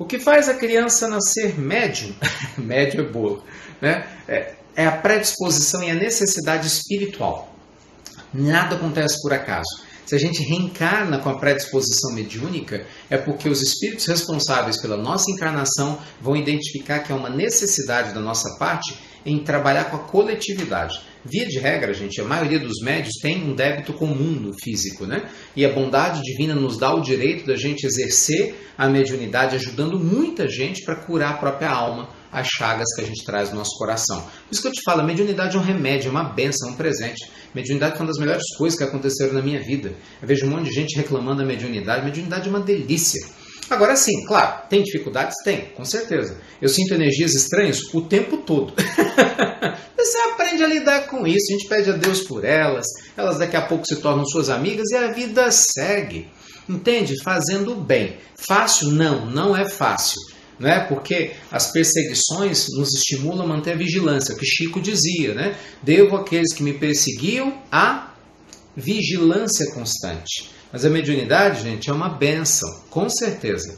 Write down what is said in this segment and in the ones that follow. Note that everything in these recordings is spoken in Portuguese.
O que faz a criança nascer médium, médium é boa, né? É a predisposição e a necessidade espiritual. Nada acontece por acaso. Se a gente reencarna com a predisposição mediúnica, é porque os espíritos responsáveis pela nossa encarnação vão identificar que é uma necessidade da nossa parte em trabalhar com a coletividade. Via de regra, gente, a maioria dos médios tem um débito comum no físico, né? E a bondade divina nos dá o direito da gente exercer a mediunidade, ajudando muita gente para curar a própria alma, as chagas que a gente traz no nosso coração. Por isso que eu te falo, a mediunidade é um remédio, é uma bênção, é um presente. Mediunidade foi uma das melhores coisas que aconteceram na minha vida. Eu vejo um monte de gente reclamando da mediunidade. Mediunidade é uma delícia. Agora sim, claro, tem dificuldades? Tem, com certeza. Eu sinto energias estranhas o tempo todo. Você aprende a lidar com isso, a gente pede a Deus por elas, elas daqui a pouco se tornam suas amigas e a vida segue. Entende? Fazendo o bem. Fácil? Não, não é fácil. Não é? Porque as perseguições nos estimulam a manter a vigilância, o que Chico dizia, né? Devo àqueles que me perseguiam a vigilância constante. Mas a mediunidade, gente, é uma bênção, com certeza.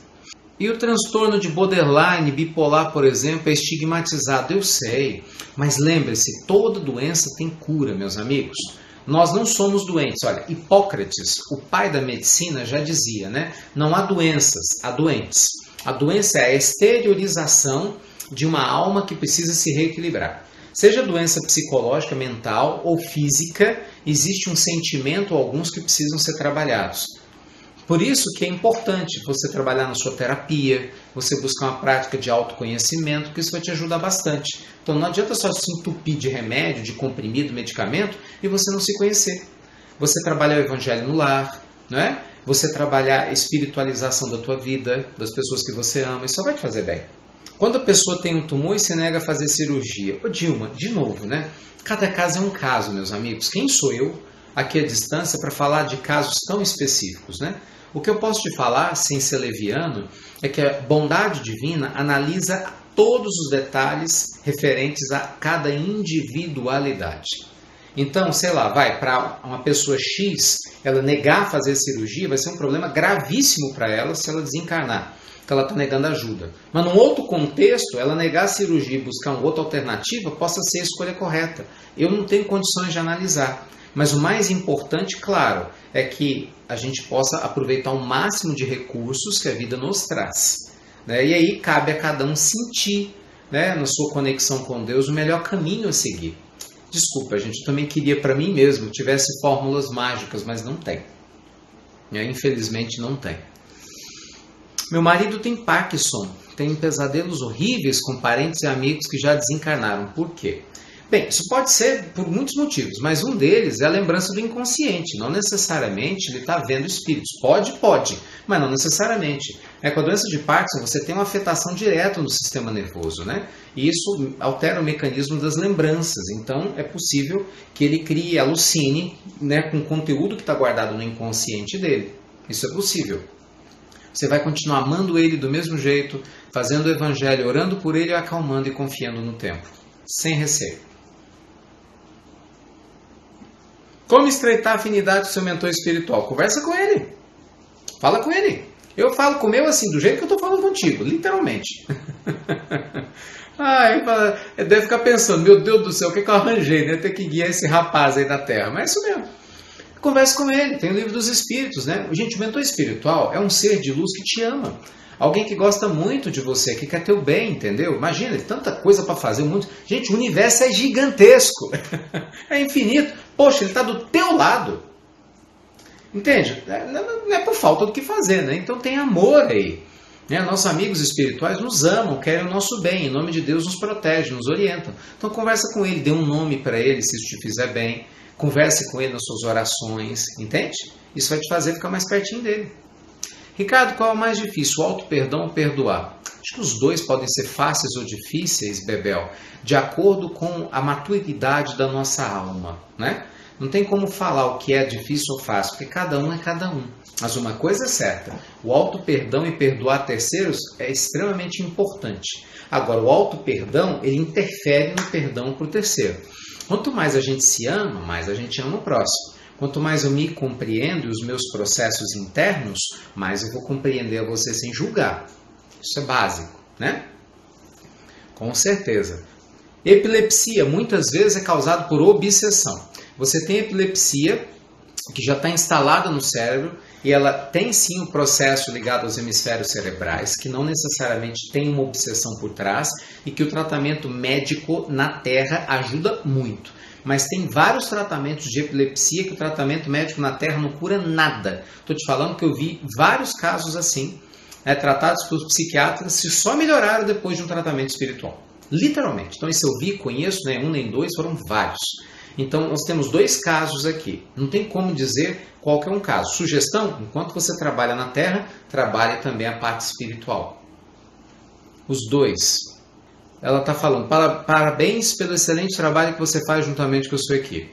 E o transtorno de borderline, bipolar, por exemplo, é estigmatizado, eu sei. Mas lembre-se, toda doença tem cura, meus amigos. Nós não somos doentes. Olha, Hipócrates, o pai da medicina, já dizia, né? Não há doenças, há doentes. A doença é a exteriorização de uma alma que precisa se reequilibrar. Seja doença psicológica, mental ou física, existe um sentimento ou alguns que precisam ser trabalhados. Por isso que é importante você trabalhar na sua terapia, você buscar uma prática de autoconhecimento, que isso vai te ajudar bastante. Então não adianta só se entupir de remédio, de comprimido, medicamento, e você não se conhecer. Você trabalhar o evangelho no lar, não é? Você trabalhar a espiritualização da tua vida, das pessoas que você ama, isso só vai te fazer bem. Quando a pessoa tem um tumor e se nega a fazer cirurgia, ô Dilma, de novo, né? Cada caso é um caso, meus amigos. Quem sou eu, aqui à distância, para falar de casos tão específicos, né? O que eu posso te falar, sem ser leviano, é que a bondade divina analisa todos os detalhes referentes a cada individualidade. Então, sei lá, para uma pessoa X, ela negar fazer cirurgia vai ser um problema gravíssimo para ela se ela desencarnar, que ela está negando ajuda. Mas num outro contexto, ela negar a cirurgia e buscar uma outra alternativa possa ser a escolha correta. Eu não tenho condições de analisar. Mas o mais importante, claro, é que a gente possa aproveitar o máximo de recursos que a vida nos traz. Né? E aí cabe a cada um sentir, né, na sua conexão com Deus, o melhor caminho a seguir. Desculpa, gente, eu também queria para mim mesmo tivesse fórmulas mágicas, mas não tem. Infelizmente não tem. Meu marido tem Parkinson, tem pesadelos horríveis com parentes e amigos que já desencarnaram. Por quê? Bem, isso pode ser por muitos motivos, mas um deles é a lembrança do inconsciente. Não necessariamente ele está vendo espíritos. Pode, mas não necessariamente. Com a doença de Parkinson você tem uma afetação direta no sistema nervoso, né? E isso altera o mecanismo das lembranças. Então é possível que ele crie, alucine, né, com o conteúdo que está guardado no inconsciente dele. Isso é possível. Você vai continuar amando ele do mesmo jeito, fazendo o evangelho, orando por ele, acalmando e confiando no tempo. Sem receio. Como estreitar a afinidade com o seu mentor espiritual? Conversa com ele. Fala com ele. Eu falo com o meu assim, do jeito que eu estou falando contigo, literalmente. Ele deve ficar pensando, meu Deus do céu, o que eu arranjei, né? Ter que guiar esse rapaz aí da terra. Mas é isso mesmo. Conversa com ele, tem o livro dos espíritos, né? Gente, o mentor espiritual é um ser de luz que te ama. Alguém que gosta muito de você, que quer teu bem, entendeu? Imagina, tanta coisa para fazer. Gente, o universo é gigantesco. É infinito. Poxa, ele está do teu lado. Entende? Não é por falta do que fazer, né? Então tem amor aí. Né? Nossos amigos espirituais nos amam, querem o nosso bem. Em nome de Deus nos protege, nos orientam. Então conversa com ele, dê um nome para ele se isso te fizer bem. Converse com ele nas suas orações. Entende? Isso vai te fazer ficar mais pertinho dele. Ricardo, qual é o mais difícil, o auto-perdão ou perdoar? Acho que os dois podem ser fáceis ou difíceis, Bebel, de acordo com a maturidade da nossa alma, né? Não tem como falar o que é difícil ou fácil, porque cada um é cada um. Mas uma coisa é certa, o auto-perdão e perdoar terceiros é extremamente importante. Agora, o auto-perdão, ele interfere no perdão para o terceiro. Quanto mais a gente se ama, mais a gente ama o próximo. Quanto mais eu me compreendo e os meus processos internos, mais eu vou compreender a você sem julgar. Isso é básico, né? Com certeza. Epilepsia muitas vezes é causada por obsessão. Você tem epilepsia que já está instalada no cérebro e ela tem sim um processo ligado aos hemisférios cerebrais, que não necessariamente tem uma obsessão por trás e que o tratamento médico na Terra ajuda muito. Mas tem vários tratamentos de epilepsia que o tratamento médico na Terra não cura nada. Estou te falando que eu vi vários casos assim, tratados por psiquiatras que só melhoraram depois de um tratamento espiritual. Literalmente. Então isso eu vi, conheço, não é um nem dois, foram vários. Então nós temos 2 casos aqui. Não tem como dizer qual que é um caso. Sugestão, enquanto você trabalha na Terra, trabalhe também a parte espiritual. Os 2. Ela está falando, parabéns pelo excelente trabalho que você faz juntamente com a sua equipe.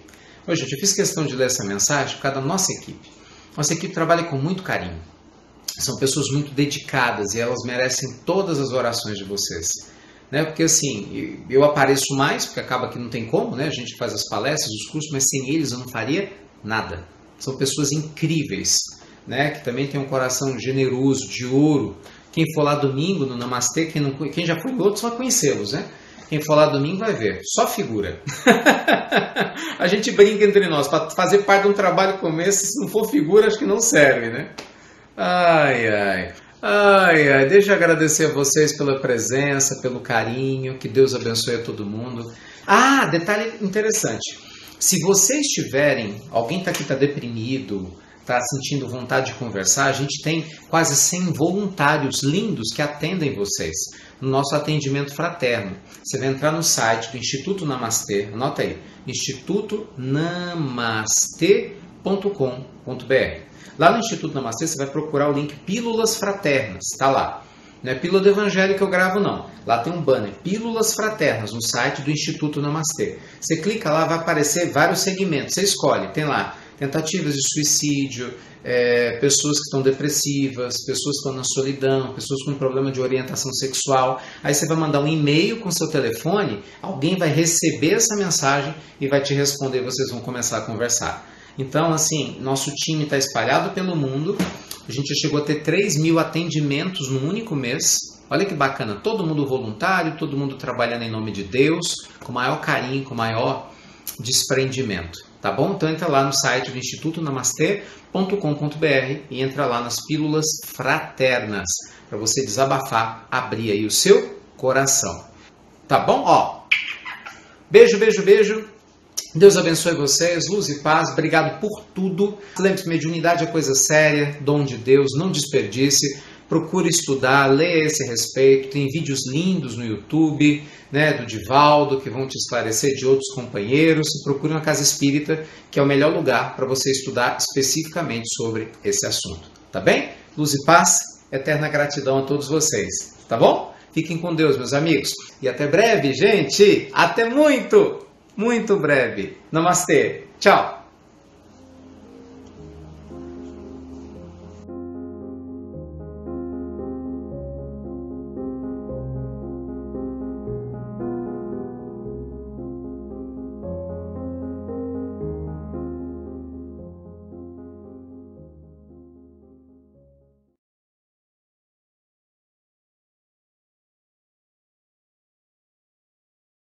Ô, gente, eu fiz questão de ler essa mensagem por causa da nossa equipe. Nossa equipe trabalha com muito carinho. São pessoas muito dedicadas e elas merecem todas as orações de vocês. Né? Porque assim, eu apareço mais, porque acaba que não tem como, né? A gente faz as palestras, os cursos, mas sem eles eu não faria nada. São pessoas incríveis, né? Que também tem um coração generoso, de ouro. Quem for lá domingo no Namastê, quem já foi em outros vai conhecê-los, né? Quem for lá domingo vai ver, só figura. A gente brinca entre nós, para fazer parte de um trabalho como esse, se não for figura, acho que não serve, né? Ai, deixa eu agradecer a vocês pela presença, pelo carinho, que Deus abençoe a todo mundo. Ah, detalhe interessante, se vocês tiverem, alguém está aqui, está deprimido, está sentindo vontade de conversar, a gente tem quase 100 voluntários lindos que atendem vocês no nosso atendimento fraterno. Você vai entrar no site do Instituto Namastê, anota aí, institutonamastê.com.br. Lá no Instituto Namastê você vai procurar o link Pílulas Fraternas, está lá. Não é pílula do evangelho que eu gravo não, lá tem um banner, Pílulas Fraternas, no site do Instituto Namastê. Você clica lá, vai aparecer vários segmentos, você escolhe, tem lá tentativas de suicídio, pessoas que estão depressivas, pessoas que estão na solidão, pessoas com problema de orientação sexual. Aí você vai mandar um e-mail com seu telefone, alguém vai receber essa mensagem e vai te responder, vocês vão começar a conversar. Então, assim, nosso time está espalhado pelo mundo, a gente já chegou a ter 3.000 atendimentos num único mês. Olha que bacana, todo mundo voluntário, todo mundo trabalhando em nome de Deus, com maior carinho, com maior desprendimento. Tá bom? Então entra lá no site do institutonamastê.com.br e entra lá nas Pílulas Fraternas, para você desabafar, abrir aí o seu coração. Tá bom? Ó, beijo, beijo, beijo. Deus abençoe vocês, luz e paz, obrigado por tudo. Lembre-se, mediunidade é coisa séria, dom de Deus, não desperdice. Procure estudar, leia a esse respeito, tem vídeos lindos no YouTube, né, do Divaldo, que vão te esclarecer, de outros companheiros. Procure uma casa espírita, que é o melhor lugar para você estudar especificamente sobre esse assunto. Tá bem? Luz e paz, eterna gratidão a todos vocês. Tá bom? Fiquem com Deus, meus amigos. E até breve, gente. Até muito breve. Namastê. Tchau.